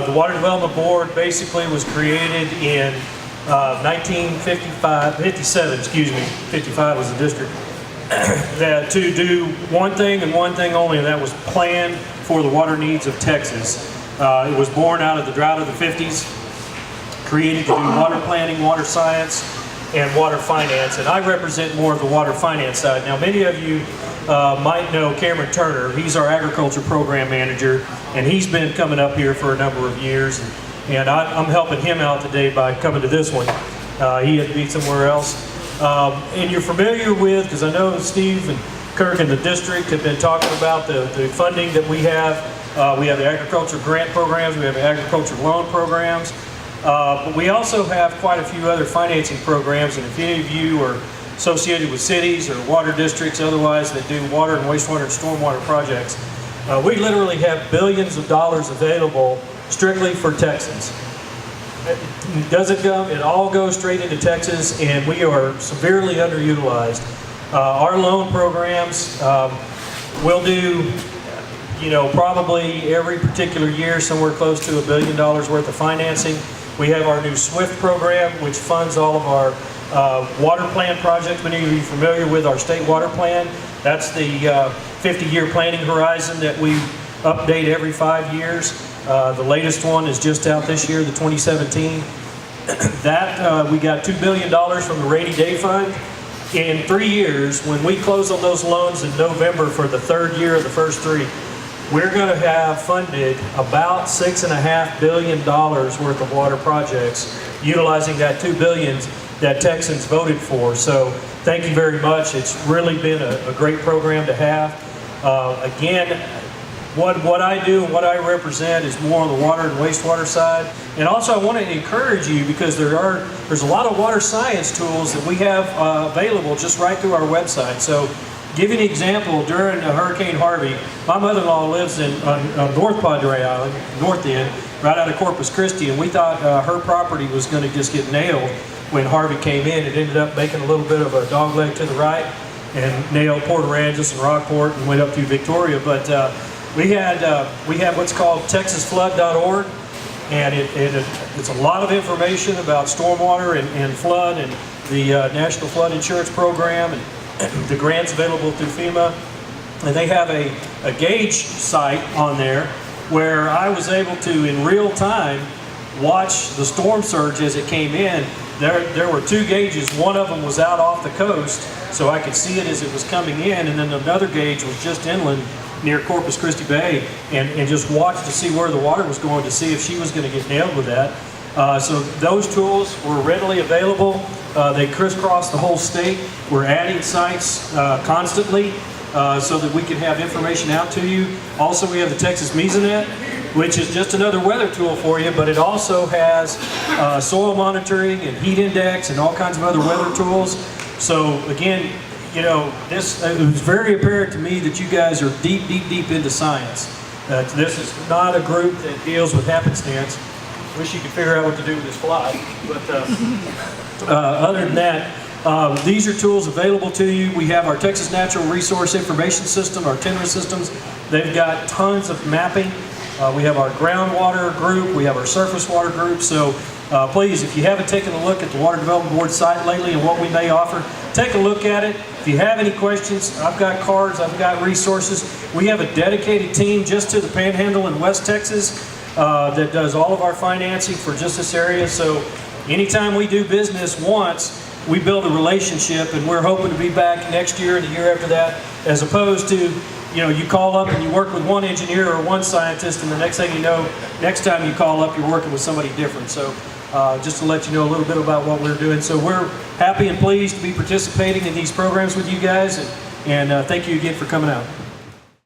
The Water Development Board basically was created in 1957, excuse me, 55 was the district, that to do one thing and one thing only, and that was plan for the water needs of Texas. It was born out of the drought of the 50s, created to do water planning, water science, and water finance, and I represent more of the water finance side. Now, many of you might know Cameron Turner. He's our agriculture program manager, and he's been coming up here for a number of years, and I'm helping him out today by coming to this one. He had to be somewhere else. And you're familiar with, because I know Steve and Kirk and the district have been talking about the funding that we have. We have the agriculture grant programs, we have the agriculture loan programs, but we also have quite a few other financing programs, and if any of you are associated with cities or water districts otherwise that do water and wastewater and stormwater projects, we literally have billions of dollars available strictly for Texans. It all goes straight into Texas, and we are severely underutilized. Our loan programs, we'll do, probably every particular year somewhere close to $1 billion worth of financing. We have our new SWIFT program, which funds all of our water plan projects. Many of you are familiar with our state water plan. That's the 50-year planning horizon that we update every 5 years. The latest one is just out this year, the 2017. That we got $2 billion from the rainy day fund. In 3 years, when we close on those loans in November for the third year of the first 3, we're going to have funded about $6.5 billion worth of water projects utilizing that $2 billion that Texans voted for. So thank you very much. It's really been a great program to have. Again, what I do and what I represent is more on the water and wastewater side. And also I want to encourage you, because there's a lot of water science tools that we have available just right through our website. So give you an example, during Hurricane Harvey, my mother-in-law lives on North Padre Island, north end, right out of Corpus Christi, and we thought her property was going to just get nailed when Harvey came in. It ended up making a little bit of a dogleg to the right and nailed Port Aransas and Rockport and went up through Victoria. But we have what's called TexasFlood.org, and it's a lot of information about stormwater and flood and the National Flood Insurance Program and the grants available through FEMA. And they have a gauge site on there where I was able to, in real time, watch the storm surge as it came in. There were 2 gauges. One of them was out off the coast, so I could see it as it was coming in, and then another gauge was just inland near Corpus Christi Bay, and just watched to see where the water was going to see if she was going to get nailed with that. So those tools were readily available. They crisscross the whole state. We're adding sites constantly so that we can have information out to you. Also, we have the Texas Mesonet, which is just another weather tool for you, but it also has soil monitoring and heat index and all kinds of other weather tools. So again, it was very apparent to me that you guys are deep into science. This is not a group that deals with happenstance. Wish you could figure out what to do with this fly, but other than that, these are tools available to you. We have our Texas Natural Resource Information System, our TNRIS systems. They've got tons of mapping. We have our groundwater group, we have our surface water group. So please, if you haven't taken a look at the Water Development Board site lately and what we may offer, take a look at it. If you have any questions, I've got cards, I've got resources. We have a dedicated team just to the Panhandle in West Texas that does all of our financing for just this area. So anytime we do business once, we build a relationship, and we're hoping to be back next year and the year after that, as opposed to, you call up and you work with one engineer or one scientist, and the next thing you know, next time you call up, you're working with somebody different. So just to let you know a little bit about what we're doing. So we're happy and pleased to be participating in these programs with you guys, and thank you again for coming out.